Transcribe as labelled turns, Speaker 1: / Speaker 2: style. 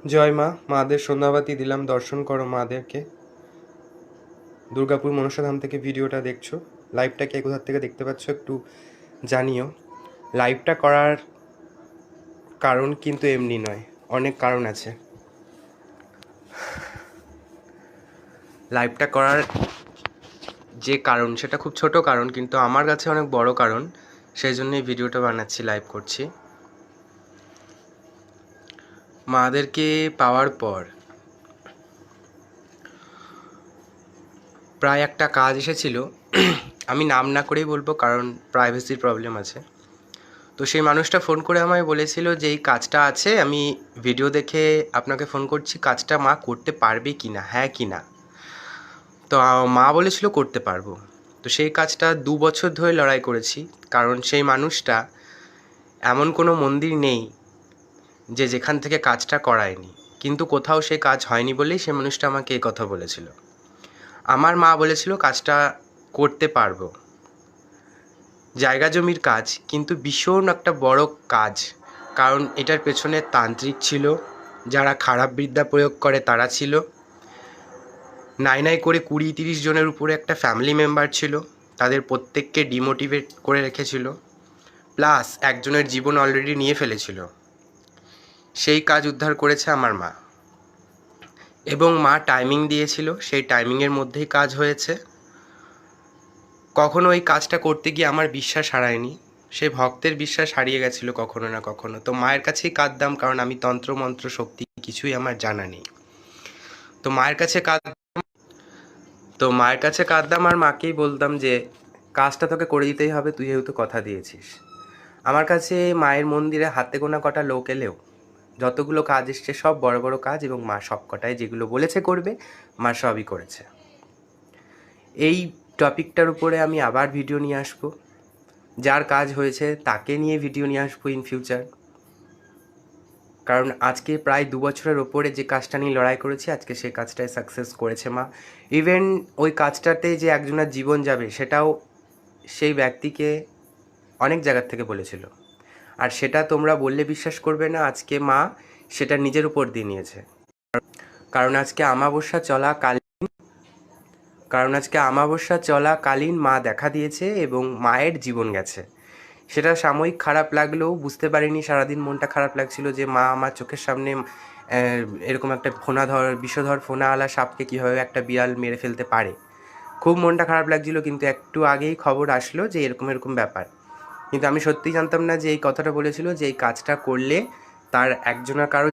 Speaker 1: জয় মা। মাদের সন্ধ্যাবাতি দিলাম, দর্শন করো মাদেরকে। দুর্গাপুর মনসাধাম থেকে ভিডিওটা দেখছো, লাইভটা কে কোথার থেকে দেখতে পাচ্ছ একটু জানিও। লাইভটা করার কারণ কিন্তু এমনি নয়, অনেক কারণ আছে। লাইভটা করার যে কারণ সেটা খুব ছোট কারণ, কিন্তু আমার কাছে অনেক বড় কারণ। সেই জন্যই ভিডিওটা বানাচ্ছি, লাইভ করছি। মাদেরকে পাওয়ার পর প্রায় একটা কাজ এসেছিল, আমি নাম না করেই বলবো কারণ প্রাইভেসির প্রবলেম আছে। তো সেই মানুষটা ফোন করে আমায় বলেছিল যে এই কাজটা আছে, আমি ভিডিও দেখে আপনাকে ফোন করছি, কাজটা মা করতে পারবে কি না, হ্যাঁ কি না। তো মা বলেছিল করতে পারবো। তো সেই কাজটা 2 বছর ধরে লড়াই করেছি, কারণ সেই মানুষটা, এমন কোনো মন্দির নেই যে যেখান থেকে কাজটা করায়নি, কিন্তু কোথাও সেই কাজ হয়নি বলেই সে মানুষটা আমাকে এই কথা বলেছিল। আমার মা বলেছিল কাজটা করতে পারবো। জায়গা জমির কাজ, কিন্তু ভীষণ একটা বড় কাজ, কারণ এটার পেছনে তান্ত্রিক ছিল, যারা খারাপ বিদ্যা প্রয়োগ করে তারা ছিল, নাই করে 20-30 জনের উপরে একটা ফ্যামিলি মেম্বার ছিল, তাদের প্রত্যেককে ডিমোটিভেট করে রেখেছিল, প্লাস একজনের জীবন অলরেডি নিয়ে ফেলেছিল। সেই কাজ উদ্ধার করেছে আমার মা, এবং মা টাইমিং দিয়েছিল, সেই টাইমিংয়ের মধ্যেই কাজ হয়েছে। কখনো ওই কাজটা করতে গিয়ে আমার বিশ্বাস হারায়নি, সে ভক্তের বিশ্বাস হারিয়ে গেছিলো কখনো না কখনো। তো মায়ের কাছেই কাঁদতাম, কারণ আমি তন্ত্রমন্ত্র শক্তি কিছুই আমার জানা নেই। তো মায়ের কাছে কাঁদতাম আর মাকেই বলতাম যে কাজটা তোকে করে দিতেই হবে, তুই যেহেতু কথা দিয়েছিস। আমার কাছে মায়ের মন্দিরে হাতে গোনা কটা লোক এলেও যতগুলো কাজ এসছে সব বড় বড় কাজ, এবং মা সব কটাই যেগুলো বলেছে করবে মা সবই করেছে। এই টপিকটার উপরে আমি আবার ভিডিও নিয়ে আসবো, যার কাজ হয়েছে তাকে নিয়ে ভিডিও নিয়ে আসবো ইন ফিউচার। কারণ আজকে প্রায় 2 বছরের ওপরে যে কাজটা নিয়ে লড়াই করেছি, আজকে সেই কাজটাই সাকসেস করেছে মা। ইভেন ওই কাজটাতে যে একজনের জীবন যাবে সেটাও সেই ব্যক্তিকে অনেক জায়গার থেকে বলেছিল, আর সেটা তোমরা বললে বিশ্বাস করবে না, আজকে মা সেটা নিজের উপর দিয়ে নিয়েছে। কারণ আজকে আমাবস্যা চলাকালীন মা দেখা দিয়েছে এবং মায়ের জীবন গেছে। সেটা সাময়িক খারাপ লাগলেও বুঝতে পারিনি, সারাদিন মনটা খারাপ লাগছিল যে মা আমার চোখের সামনে এরকম একটা বিষধর ফোনাওয়ালা সাপকে কীভাবে একটা বিড়াল মেরে ফেলতে পারে। খুব মনটা খারাপ লাগছিল, কিন্তু একটু আগেই খবর আসলো যে এরকম ব্যাপার। কিন্তু আমি সত্যিই জানতাম না যে এই কথাটা বলেছিল যে এই কাজটা করলে তার একজনের কারো